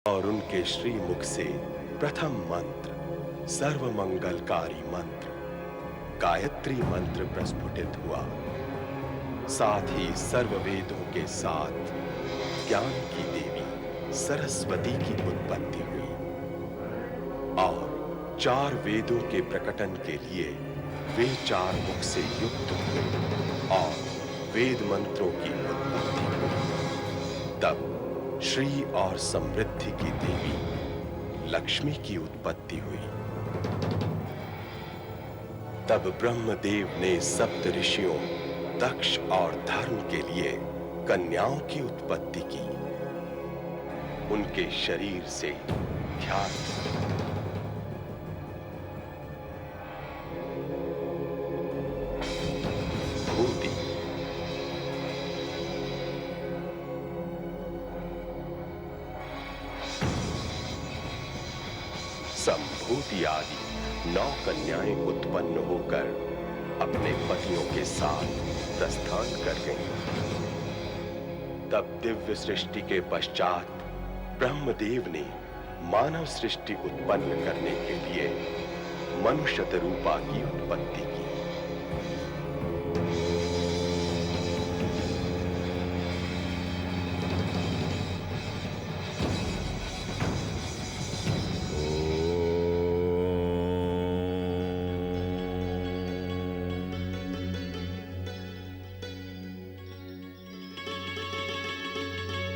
और उनके श्रीमुख से प्रथम मंत्र सर्वमंगलकारी मंत्र गायत्री मंत्र प्रस्फुटित हुआ। साथ ही सर्व वेदों के साथ ज्ञान की देवी सरस्वती की उत्पत्ति हुई और चार वेदों के प्रकटन के लिए वे चार मुख से युक्त हुए और वेद मंत्रों की उत्पत्ति हुई। तब श्री और समृद्धि की देवी लक्ष्मी की उत्पत्ति हुई। तब ब्रह्मदेव ने सप्त ऋषियों दक्ष और धर्म के लिए कन्याओं की उत्पत्ति की। उनके शरीर से ख्याति भूति संभूति आदि 9 कन्याएं उत्पन्न होकर अपने पतियों के साथ प्रस्थान कर गईं। तब दिव्य सृष्टि के पश्चात ब्रह्मदेव ने मानव सृष्टि उत्पन्न करने के लिए मनुष्य रूपा की उत्पत्ति की।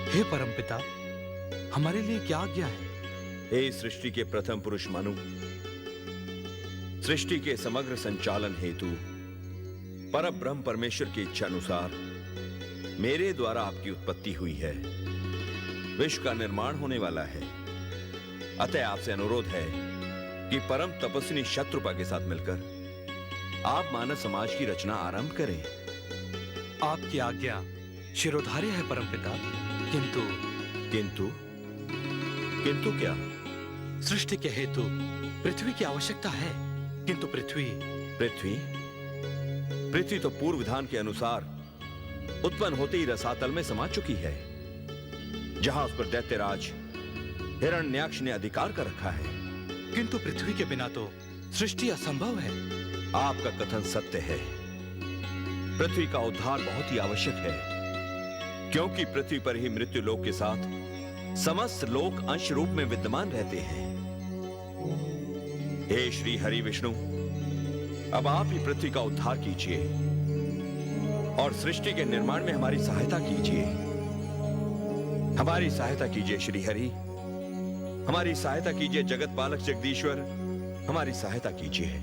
हे परमपिता, हमारे लिए क्या आज्ञा है? हे सृष्टि के प्रथम पुरुष मनु, सृष्टि के समग्र संचालन हेतु परब्रह्म परमेश्वर की इच्छा अनुसार मेरे द्वारा आपकी उत्पत्ति हुई है। विश्व का निर्माण होने वाला है। अतः आपसे अनुरोध है कि परम तपस्विनी शत्रुपा के साथ मिलकर आप मानव समाज की रचना आरंभ करें। आपकी आज्ञा शिरोधार्य है परमपिता, किंतु किंतु क्या? सृष्टि के हेतु पृथ्वी की आवश्यकता है, किंतु पृथ्वी तो पूर्व विधान के अनुसार उत्पन्न होते ही रसातल में समा चुकी है, जहां उस पर दैत्यराज हिरण्याक्ष ने अधिकार कर रखा है। किंतु पृथ्वी के बिना तो सृष्टि असंभव है। आपका कथन सत्य है। पृथ्वी का उद्धार बहुत ही आवश्यक है, क्योंकि पृथ्वी पर ही मृत्यु लोक के साथ समस्त लोक अंश रूप में विद्यमान रहते हैं। हे श्री हरि विष्णु, अब आप ही पृथ्वी का उद्धार कीजिए और सृष्टि के निर्माण में हमारी सहायता कीजिए। हमारी सहायता कीजिए श्री हरि, हमारी सहायता कीजिए जगत पालक जगदीश्वर, हमारी सहायता कीजिए।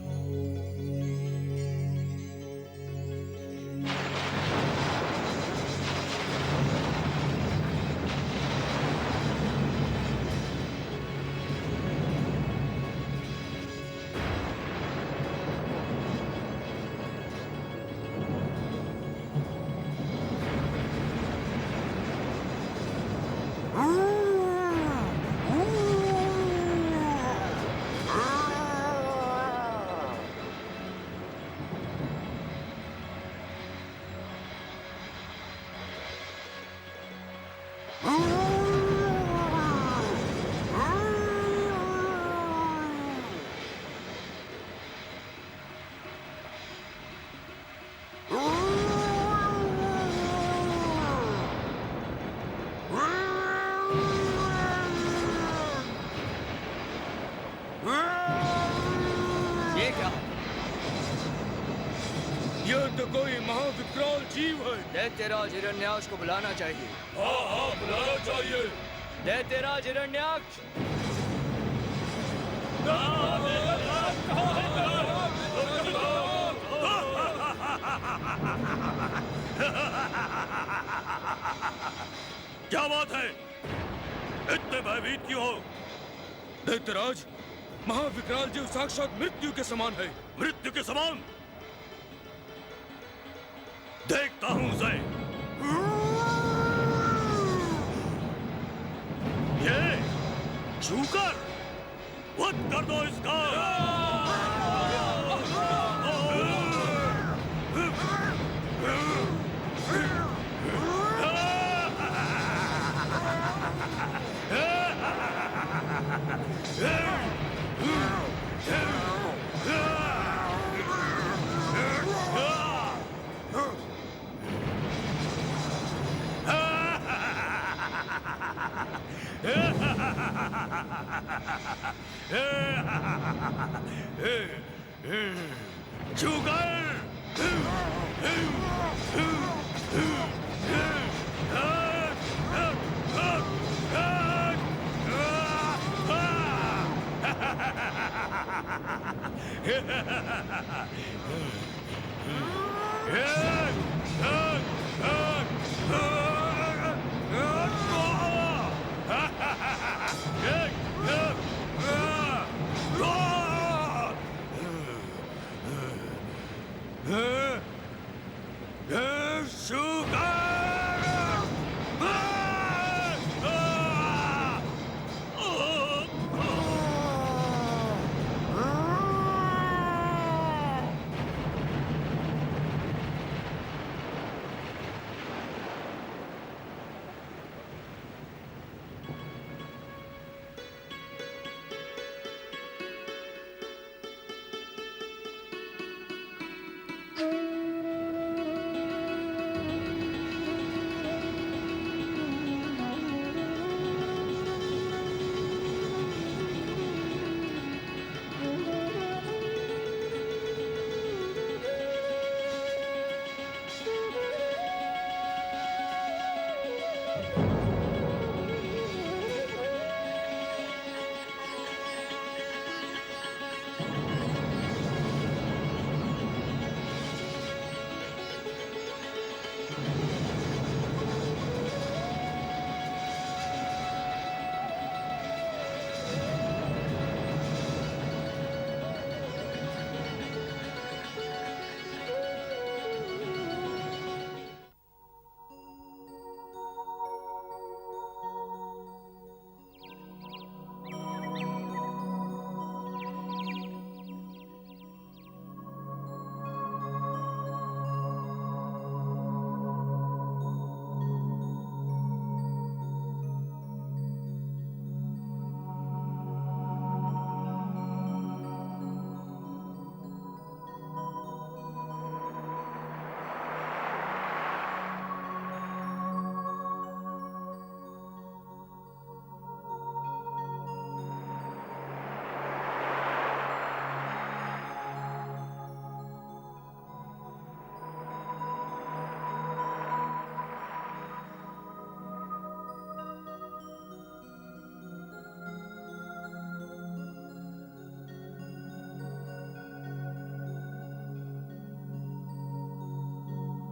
यह तो कोई महाविकराल जीव है। दैत्यराज हिरण्याक्ष को बुलाना चाहिए। हाँ बुलाना चाहिए। दैत्यराज हिरण्याक्ष, क्या बात है? इतने भयभीत क्यों हो? दैत्यराज, महाविकराल जीव साक्षात मृत्यु के समान है। मृत्यु के समान? देखता हूं उसे। ये छूकर वध कर दो इसका।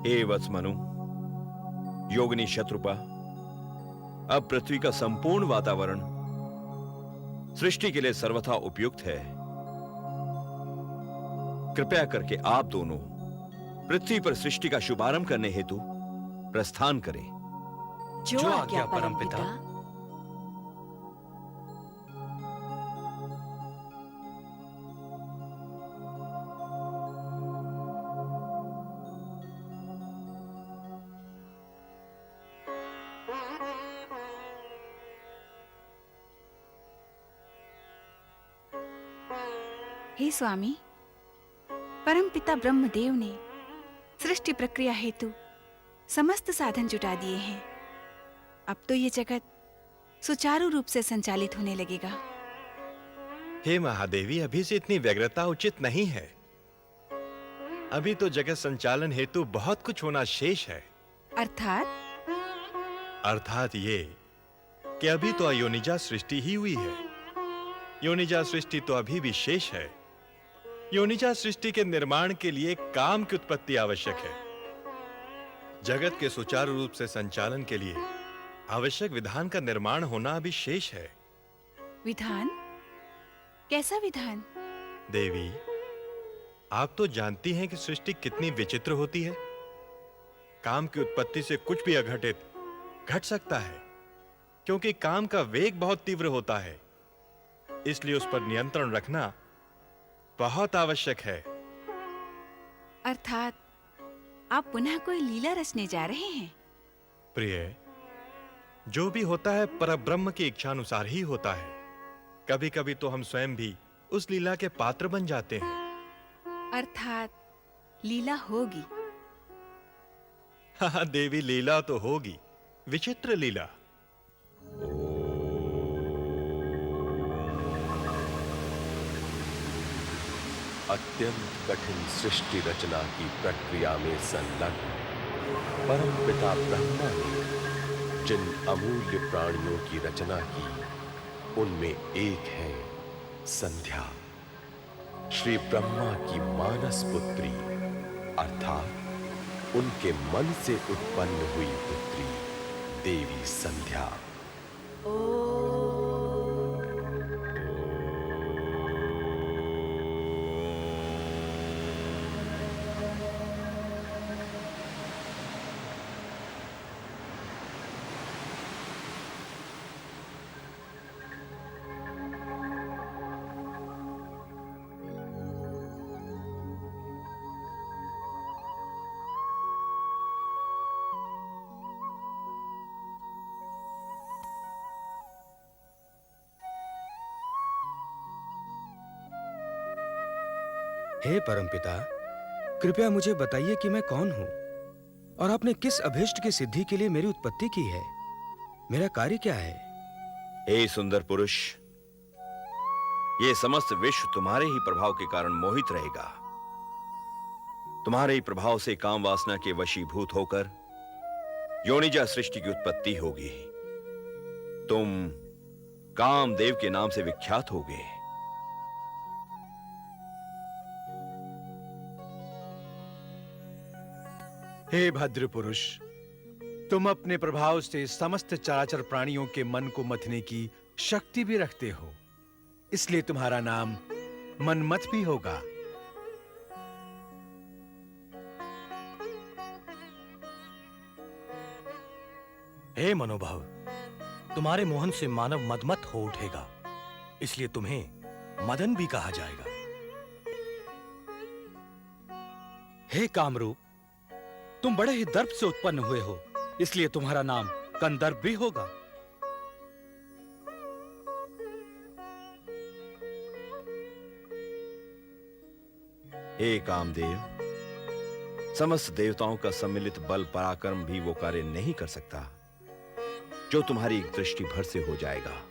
हे वत्समनु, योगिनी शत्रुपा, अब पृथ्वी का संपूर्ण वातावरण सृष्टि के लिए सर्वथा उपयुक्त है। कृपया करके आप दोनों पृथ्वी पर सृष्टि का शुभारंभ करने हेतु प्रस्थान करें। जो आज्ञा परमपिता। हे स्वामी, परमपिता ब्रह्मदेव ने सृष्टि प्रक्रिया हेतु समस्त साधन जुटा दिए हैं। अब तो ये जगत सुचारू रूप से संचालित होने लगेगा। हे महादेवी, अभी से इतनी व्यग्रता उचित नहीं है। अभी तो जगत संचालन हेतु बहुत कुछ होना शेष है। अर्थात ये कि अभी तो अयोनिजा सृष्टि ही हुई है। योनिजा सृष्टि तो अभी भी शेष है। योनिजा सृष्टि के निर्माण के लिए काम की उत्पत्ति आवश्यक है। जगत के सुचारू रूप से संचालन के लिए आवश्यक विधान का निर्माण होना अभी शेष है। विधान? कैसा विधान? देवी, आप तो जानती हैं कि सृष्टि कितनी विचित्र होती है। काम की उत्पत्ति से कुछ भी अघटित घट सकता है, क्योंकि काम का वेग बहुत तीव्र होता है। इसलिए उस पर नियंत्रण रखना बहुत आवश्यक है। अर्थात आप पुनः कोई लीला रचने जा रहे हैं? प्रिय, जो भी होता है परब्रह्म की इच्छानुसार ही होता है। कभी कभी तो हम स्वयं भी उस लीला के पात्र बन जाते हैं। अर्थात लीला होगी। हाँ देवी, लीला तो होगी, विचित्र लीला। अत्यंत कठिन सृष्टि रचना की प्रक्रिया में संलग्न परम पिता ब्रह्मा ने जिन अमूल्य प्राणियों की रचना की, उनमें एक है संध्या, श्री ब्रह्मा की मानस पुत्री, अर्थात उनके मन से उत्पन्न हुई पुत्री देवी संध्या। हे परमपिता, कृपया मुझे बताइए कि मैं कौन हूं और आपने किस अभीष्ट की सिद्धि के लिए मेरी उत्पत्ति की है। मेरा कार्य क्या है? हे सुंदर पुरुष, ये समस्त विश्व तुम्हारे ही प्रभाव के कारण मोहित रहेगा। तुम्हारे ही प्रभाव से काम वासना के वशीभूत होकर योनिजा सृष्टि की उत्पत्ति होगी। तुम कामदेव के नाम से विख्यात होगे। हे भद्र पुरुष, तुम अपने प्रभाव से समस्त चराचर प्राणियों के मन को मथने की शक्ति भी रखते हो, इसलिए तुम्हारा नाम मनमथ भी होगा। हे मनोभव, तुम्हारे मोहन से मानव मदमत हो उठेगा, इसलिए तुम्हें मदन भी कहा जाएगा। हे कामरूप, तुम बड़े ही दर्प से उत्पन्न हुए हो, इसलिए तुम्हारा नाम कंदर्प भी होगा। हे कामदेव, समस्त देवताओं का सम्मिलित बल पराक्रम भी वो कार्य नहीं कर सकता जो तुम्हारी एक दृष्टि भर से हो जाएगा।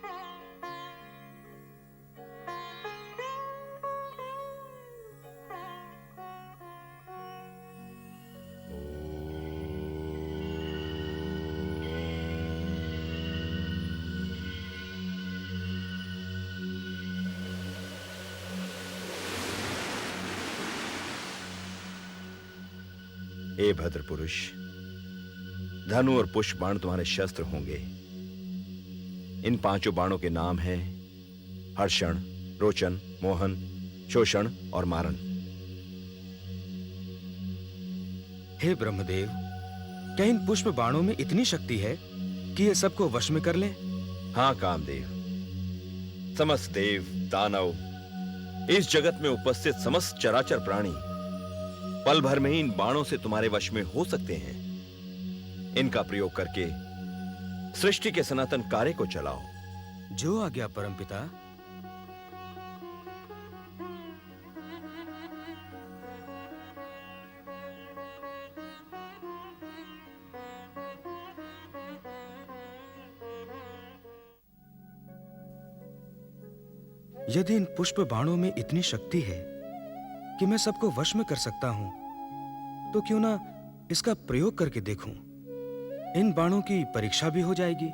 हे भद्र पुरुष, धनु और पुष्प बाण तुम्हारे शस्त्र होंगे। इन पांचों बाणों के नाम हैं हर्षण, रोचन, मोहन, शोषण और मारण। हे ब्रह्मदेव, क्या इन पुष्प बाणों में इतनी शक्ति है कि ये सबको वश में कर लें? हाँ कामदेव, समस्त देव, दानव, इस जगत में उपस्थित समस्त चराचर प्राणी पल भर में ही इन बाणों से तुम्हारे वश में हो सकते हैं। इनका प्रयोग करके सृष्टि के सनातन कार्य को चलाओ। जो आज्ञा परमपिता। यदि इन पुष्प बाणों में इतनी शक्ति है कि मैं सबको वश में कर सकता हूं, तो क्यों ना इसका प्रयोग करके देखूं। इन बाणों की परीक्षा भी हो जाएगी।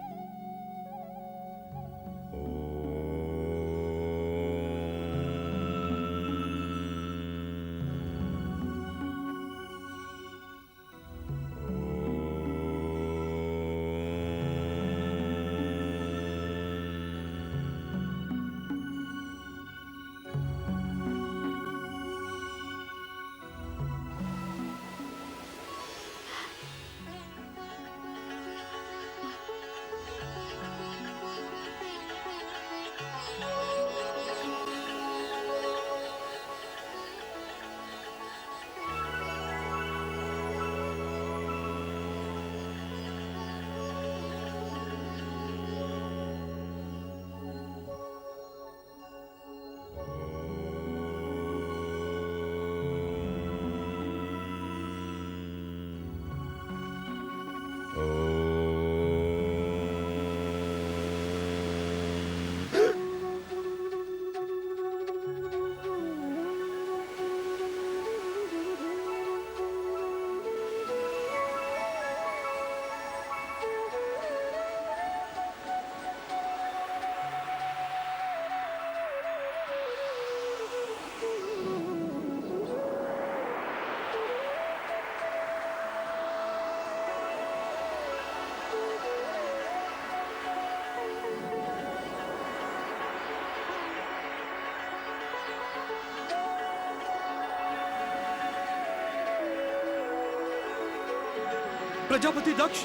प्रजापति दक्ष,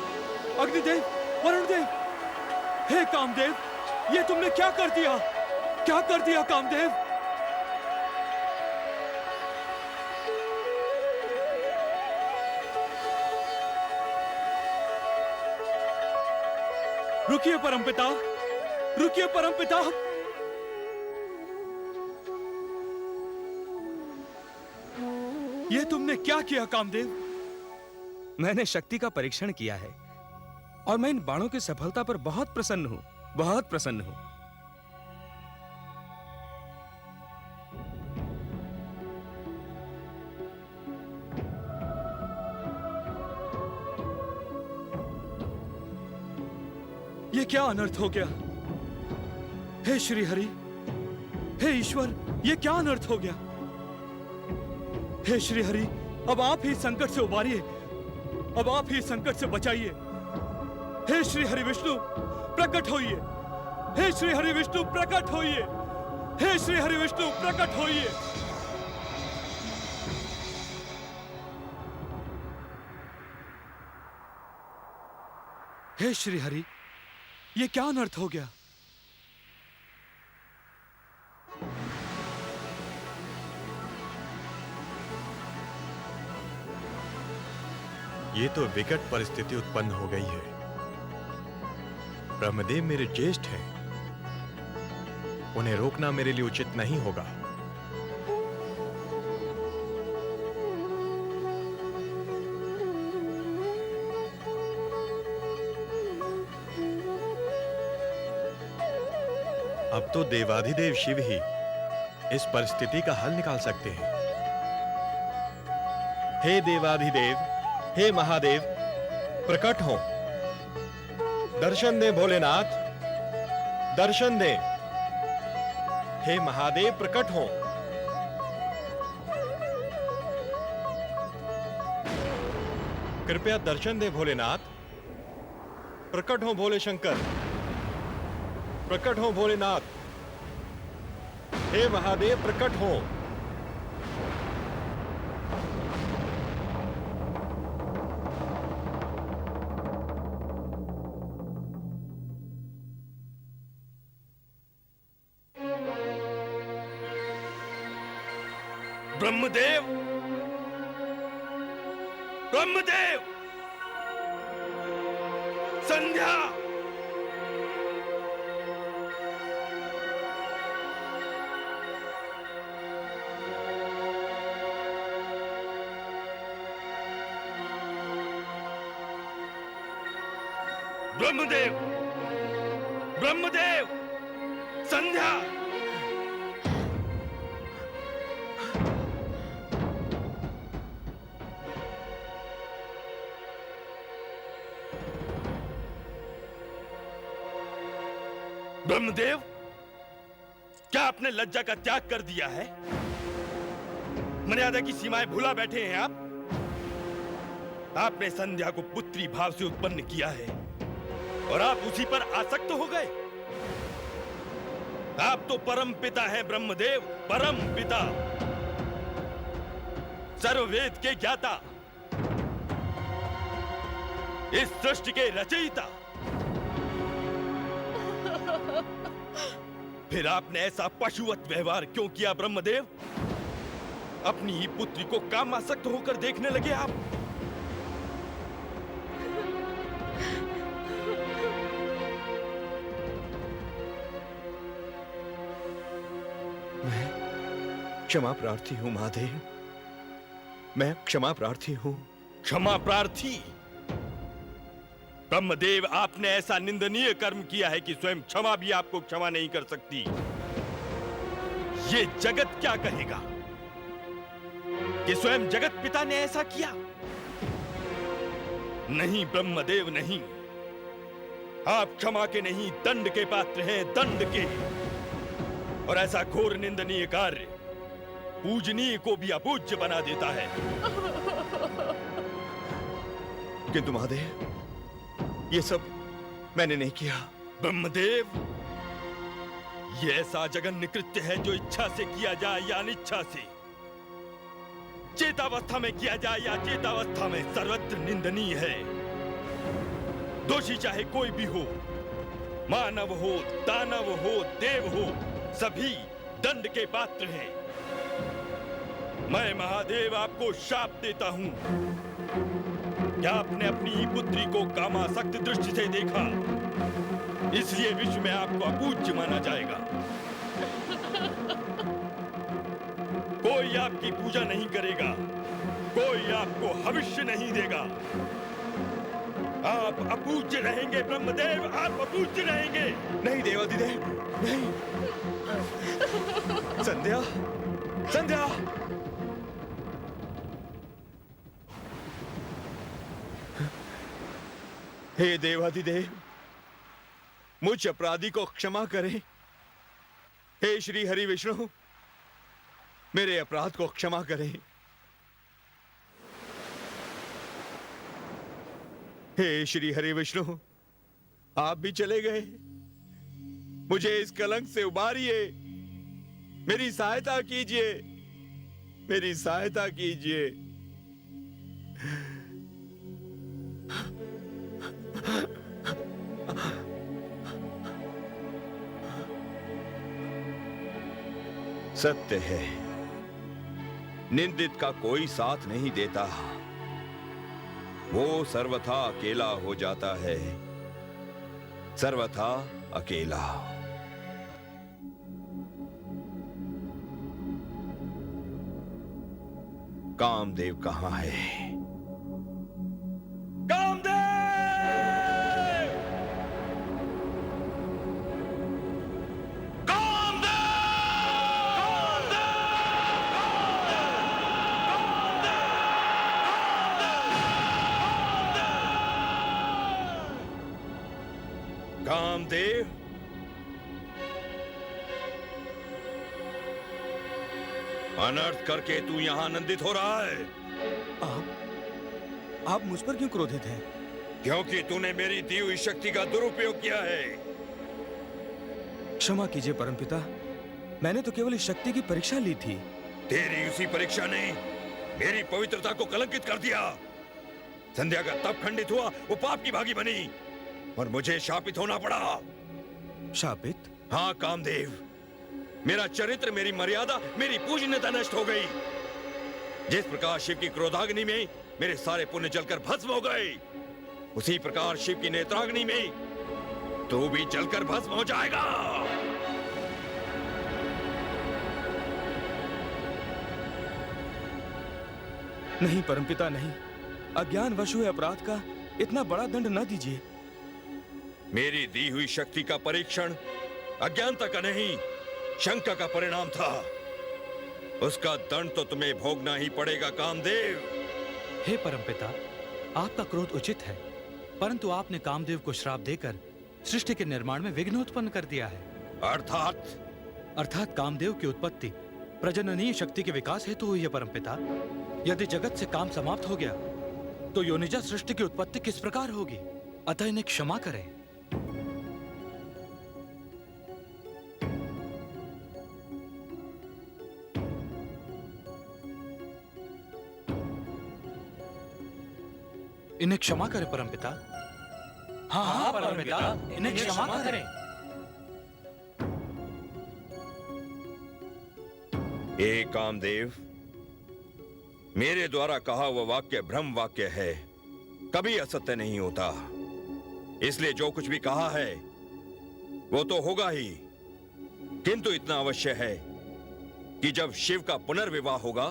अग्निदेव, वरुणदेव, हे कामदेव, ये तुमने क्या कर दिया? क्या कर दिया कामदेव? रुकिए परमपिता, रुकिए परमपिता। ये तुमने क्या किया कामदेव? मैंने शक्ति का परीक्षण किया है और मैं इन बाणों की सफलता पर बहुत प्रसन्न हूं, बहुत प्रसन्न हूं। ये क्या अनर्थ हो गया? हे श्री हरि, हे ईश्वर, ये क्या अनर्थ हो गया? हे श्री हरि, अब आप ही संकट से उबारिए, अब आप ही संकट से बचाइए। हे श्री हरि विष्णु, प्रकट होइए। हे श्री हरि विष्णु, प्रकट होइए। हे श्री हरि विष्णु, प्रकट होइए। हे श्री हरि, ये क्या अनर्थ हो गया? ये तो विकट परिस्थिति उत्पन्न हो गई है। ब्रह्मदेव मेरे ज्येष्ठ हैं, उन्हें रोकना मेरे लिए उचित नहीं होगा। अब तो देवाधिदेव शिव ही इस परिस्थिति का हल निकाल सकते हैं। हे देवाधिदेव, हे महादेव, प्रकट हो, दर्शन दे भोलेनाथ, दर्शन दे। हे महादेव, प्रकट हो। कृपया दर्शन दे भोलेनाथ, प्रकट हो भोले शंकर, प्रकट हो भोलेनाथ। हे महादेव, प्रकट हो। ब्रह्मदेव, ब्रह्मदेव, संध्या। ब्रह्मदेव, ब्रह्मदेव, संध्या। ब्रह्मदेव, क्या आपने लज्जा का त्याग कर दिया है? मर्यादा की सीमाएं भुला बैठे हैं आप? आपने संध्या को पुत्री भाव से उत्पन्न किया है और आप उसी पर आसक्त हो गए। आप तो परम पिता हैं ब्रह्मदेव, परम पिता, सर्ववेद के ज्ञाता, इस सृष्टि के रचयिता। फिर आपने ऐसा पशुवत व्यवहार क्यों किया ब्रह्मदेव? अपनी ही पुत्री को कामासक्त होकर देखने लगे आप। मैं क्षमा प्रार्थी हूं महादेव, मैं क्षमा प्रार्थी हूं। क्षमा प्रार्थी? ब्रह्मदेव, आपने ऐसा निंदनीय कर्म किया है कि स्वयं क्षमा भी आपको क्षमा नहीं कर सकती। ये जगत क्या कहेगा कि स्वयं जगत पिता ने ऐसा किया? नहीं ब्रह्मदेव, नहीं। आप क्षमा के नहीं, दंड के पात्र हैं, दंड के। और ऐसा घोर निंदनीय कार्य पूजनीय को भी अपूज्य बना देता है। किंतु महादेव, ये सब मैंने नहीं किया। ब्रह्मदेव, ये ऐसा जघन्य कृत्य है जो इच्छा से किया जाए या अनिच्छा से, चेतावस्था में किया जाए या चेतावस्था में, सर्वत्र निंदनीय है। दोषी चाहे कोई भी हो, मानव हो, दानव हो, देव हो, सभी दंड के पात्र हैं। मैं महादेव आपको शाप देता हूं कि आपने अपनी ही पुत्री को कामासक्त दृष्टि से देखा, इसलिए विश्व में आपको अपूज्य माना जाएगा। कोई आपकी पूजा नहीं करेगा, कोई आपको हविष्य नहीं देगा। आप अपूज्य रहेंगे ब्रह्मदेव, आप अपूज्य रहेंगे। नहीं देवाधिदेव, नहीं। संध्या, संध्या। हे देवाधिदेव, मुझ अपराधी को क्षमा करें। हे श्री हरि विष्णु, मेरे अपराध को क्षमा करें। हे श्री हरि विष्णु, आप भी चले गए, मुझे इस कलंक से उबारिए, मेरी सहायता कीजिए, मेरी सहायता कीजिए। सत्य है, निंदित का कोई साथ नहीं देता, वो सर्वथा अकेला हो जाता है, सर्वथा अकेला। कामदेव कहां है? कामदेव! कामदेव, अनर्थ करके तू यहां आनंदित हो रहा है। आप मुझ पर क्यों क्रोधित हैं? क्योंकि तूने मेरी दी हुई शक्ति का दुरुपयोग किया है। क्षमा कीजिए परमपिता, मैंने तो केवल इस शक्ति की परीक्षा ली थी। तेरी उसी परीक्षा ने मेरी पवित्रता को कलंकित कर दिया। संध्या का तप खंडित हुआ, वो पाप की भागी बनी और मुझे शापित होना पड़ा। शापित? हाँ कामदेव, मेरा चरित्र, मेरी मर्यादा, मेरी पूजनीयता नष्ट हो गई। जिस प्रकार शिव की क्रोधाग्नि में मेरे सारे पुण्य जलकर भस्म हो गए, उसी प्रकार शिव की नेत्राग्नि में तू भी जलकर भस्म हो जाएगा। नहीं परमपिता, नहीं। अज्ञानवश हुए अपराध का इतना बड़ा दंड न दीजिए। मेरी दी हुई शक्ति का परीक्षण अज्ञानता का नहीं, शंका का परिणाम था। उसका दंड तो तुम्हें भोगना ही पड़ेगा कामदेव। हे परमपिता, आपका क्रोध उचित है, परंतु आपने कामदेव को श्राप देकर सृष्टि के निर्माण में विघ्न उत्पन्न कर दिया है। अर्थात कामदेव की उत्पत्ति प्रजननीय शक्ति के विकास हेतु हुई है परमपिता। यदि जगत से काम समाप्त हो गया तो योनिजा सृष्टि की उत्पत्ति किस प्रकार होगी? अतः इन्हें क्षमा करें। इन्हें क्षमा करें परमपिता। हाँ परमपिता, इन्हें क्षमा करें। हे कामदेव, मेरे द्वारा कहा हुआ वाक्य ब्रह्म वाक्य है, कभी असत्य नहीं होता। इसलिए जो कुछ भी कहा है वो तो होगा ही, किंतु इतना अवश्य है कि जब शिव का पुनर्विवाह होगा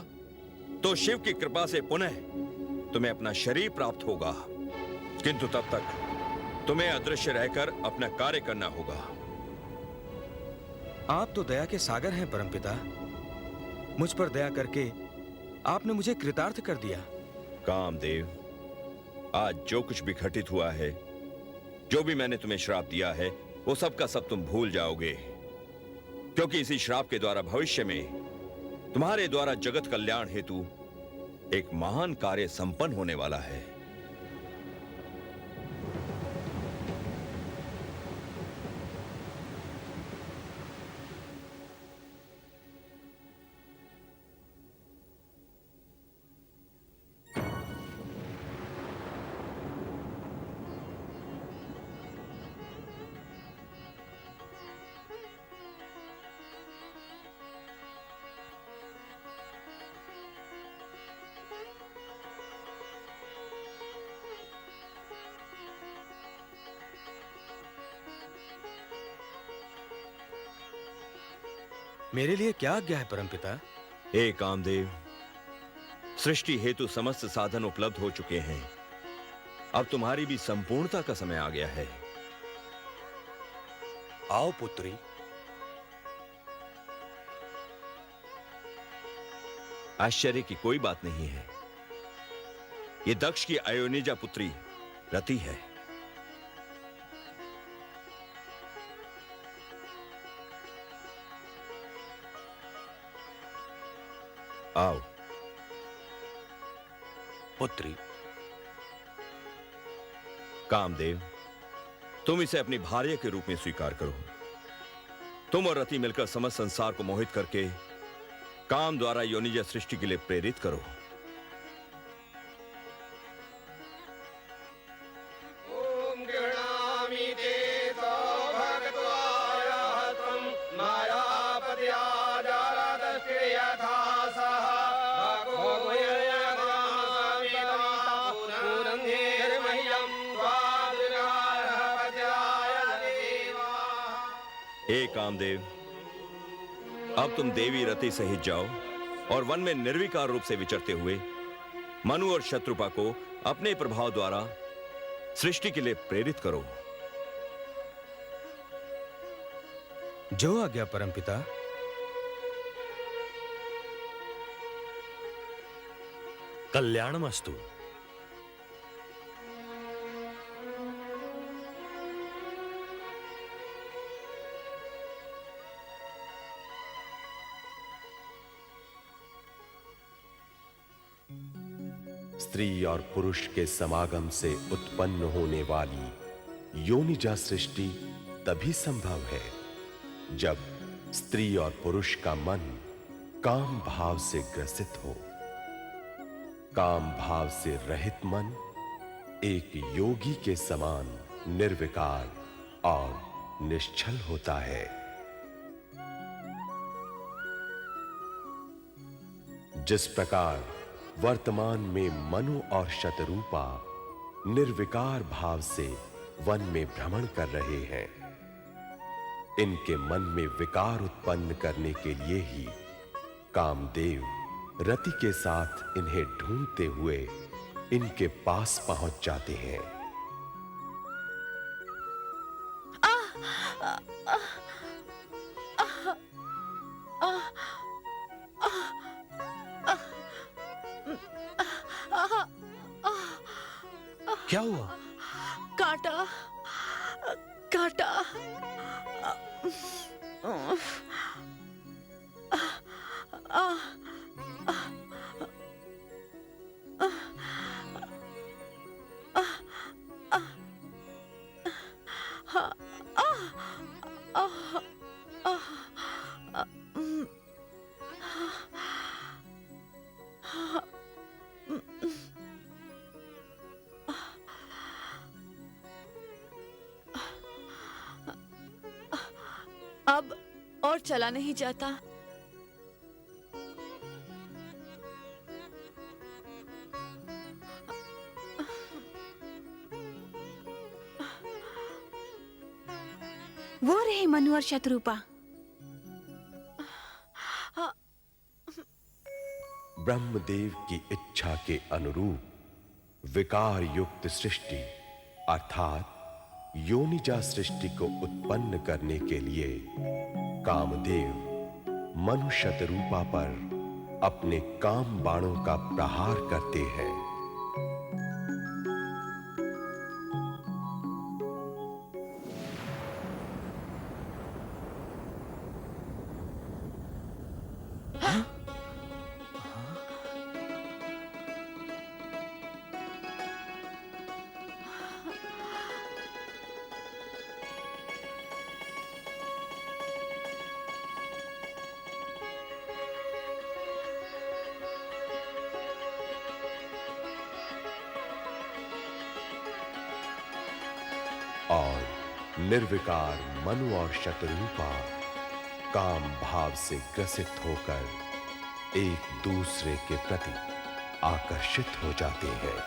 तो शिव की कृपा से पुनः तुम्हें अपना शरीर प्राप्त होगा, किंतु तब तक तुम्हें अदृश्य रहकर अपना कार्य करना होगा। आप तो दया के सागर हैं परमपिता। मुझ पर दया करके आपने मुझे कृतार्थ कर दिया। कामदेव, आज जो कुछ भी घटित हुआ है, जो भी मैंने तुम्हें श्राप दिया है, वो सब का सब तुम भूल जाओगे, क्योंकि इसी श्राप के द्वारा भविष्य में तुम्हारे द्वारा जगत कल्याण हेतु एक महान कार्य संपन्न होने वाला है। मेरे लिए क्या आज्ञा है परमपिता? हे कामदेव, सृष्टि हेतु समस्त साधन उपलब्ध हो चुके हैं। अब तुम्हारी भी संपूर्णता का समय आ गया है। आओ पुत्री। आश्चर्य की कोई बात नहीं है। ये दक्ष की अयोनिजा पुत्री रति है। आओ पुत्री। कामदेव, तुम इसे अपनी भार्या के रूप में स्वीकार करो। तुम और रति मिलकर समस्त संसार को मोहित करके काम द्वारा योनिजा सृष्टि के लिए प्रेरित करो। हे कामदेव, अब तुम देवी रति सहित जाओ और वन में निर्विकार रूप से विचरते हुए मनु और शत्रुपा को अपने प्रभाव द्वारा सृष्टि के लिए प्रेरित करो। जो आज्ञा परमपिता। कल्याणमस्तु। स्त्री और पुरुष के समागम से उत्पन्न होने वाली योनिजा सृष्टि तभी संभव है जब स्त्री और पुरुष का मन काम भाव से ग्रसित हो। काम भाव से रहित मन एक योगी के समान निर्विकार और निश्चल होता है। जिस प्रकार वर्तमान में मनु और शतरूपा निर्विकार भाव से वन में भ्रमण कर रहे हैं, इनके मन में विकार उत्पन्न करने के लिए ही कामदेव रति के साथ इन्हें ढूंढते हुए इनके पास पहुंच जाते हैं। क्या हुआ? काटा काटा। अब और चला नहीं जाता। वो रहे मनु और शत्रुपा। ब्रह्मदेव की इच्छा के अनुरूप विकार युक्त सृष्टि अर्थात योनिजा सृष्टि को उत्पन्न करने के लिए कामदेव मनु शतरूपा पर अपने काम बाणों का प्रहार करते हैं। और निर्विकार मनु और शतरूपा काम भाव से ग्रसित होकर एक दूसरे के प्रति आकर्षित हो जाते हैं।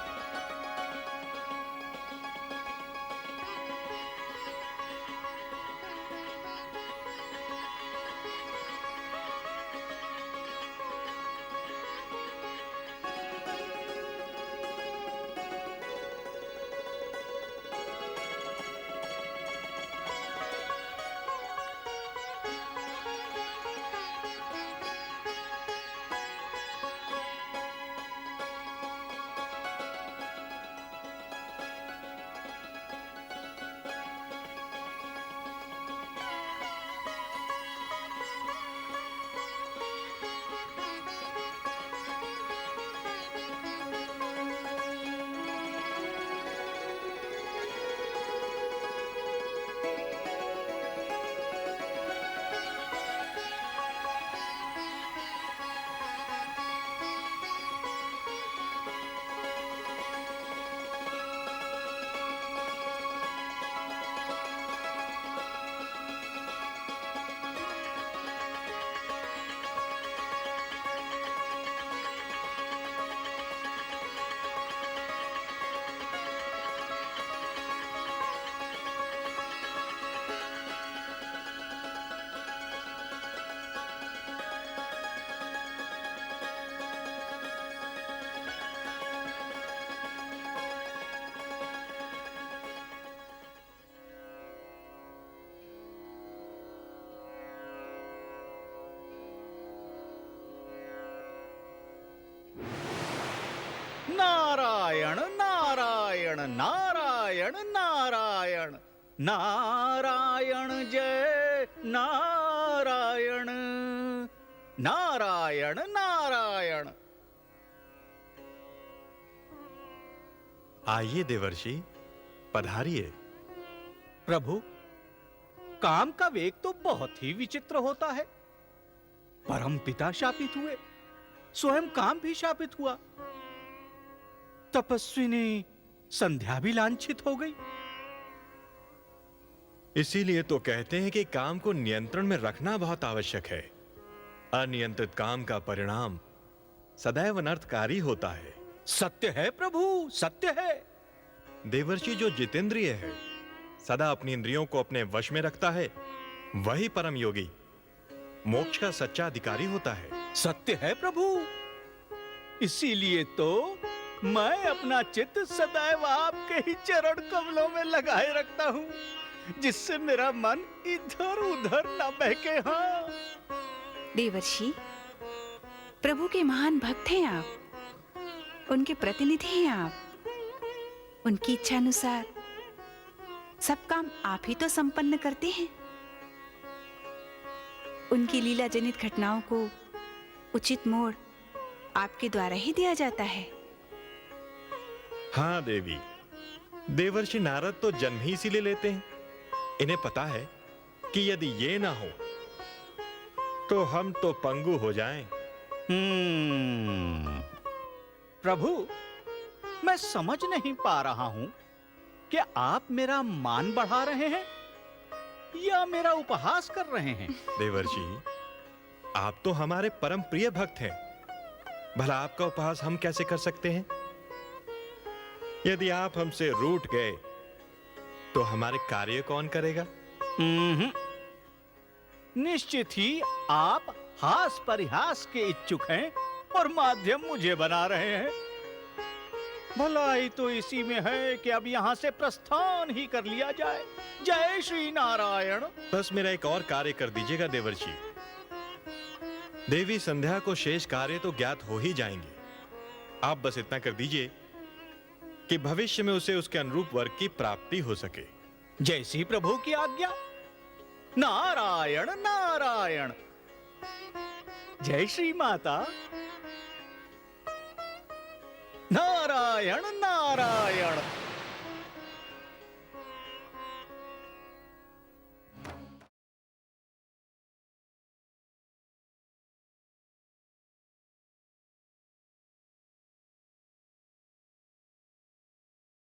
नारायण नारायण नारायण जय नारायण नारायण नारायण। आइए देवर्षि, पधारिए। प्रभु, काम का वेग तो बहुत ही विचित्र होता है। परम पिता शापित हुए, स्वयं काम भी शापित हुआ, तपस्विनी संध्या भी लांछित हो गई। इसीलिए तो कहते हैं कि काम को नियंत्रण में रखना बहुत आवश्यक है। अनियंत्रित काम का परिणाम सदैव अनर्थकारी होता है। सत्य है प्रभु, सत्य है। देवर्षि, जो जितेंद्रिय है, सदा अपनी इंद्रियों को अपने वश में रखता है, वही परम योगी मोक्ष का सच्चा अधिकारी होता है। सत्य है प्रभु। इसीलिए तो मैं अपना चित्त सदैव आपके ही चरण कमलों में लगाए रखता हूं, जिससे मेरा मन इधर उधर न बहके। हाँ देवर्षि, प्रभु के महान भक्त हैं आप, उनके प्रतिनिधि हैं आप। उनकी इच्छा अनुसार सब काम आप ही तो संपन्न करते हैं। उनकी लीला जनित घटनाओं को उचित मोड़ आपके द्वारा ही दिया जाता है। हाँ देवी, देवर्षि नारद तो जन्म ही इसीलिए लेते हैं। इन्हें पता है कि यदि ये ना हो तो हम तो पंगु हो जाएं। प्रभु, मैं समझ नहीं पा रहा हूं कि आप मेरा मान बढ़ा रहे हैं या मेरा उपहास कर रहे हैं। देवर्षि, आप तो हमारे परम प्रिय भक्त हैं, भला आपका उपहास हम कैसे कर सकते हैं? यदि आप हमसे रूठ गए तो हमारे कार्य कौन करेगा? निश्चित ही आप हास परिहास के इच्छुक हैं और माध्यम मुझे बना रहे हैं। भलाई तो इसी में है कि अब यहां से प्रस्थान ही कर लिया जाए। जय श्री नारायण। बस मेरा एक और कार्य कर दीजिएगा देवर्षि। देवी संध्या को शेष कार्य तो ज्ञात हो ही जाएंगे। आप बस इतना कर दीजिए कि भविष्य में उसे उसके अनुरूप वर्ग की प्राप्ति हो सके। जैसी प्रभु की आज्ञा। नारायण नारायण। जय श्री माता। नारायण नारायण।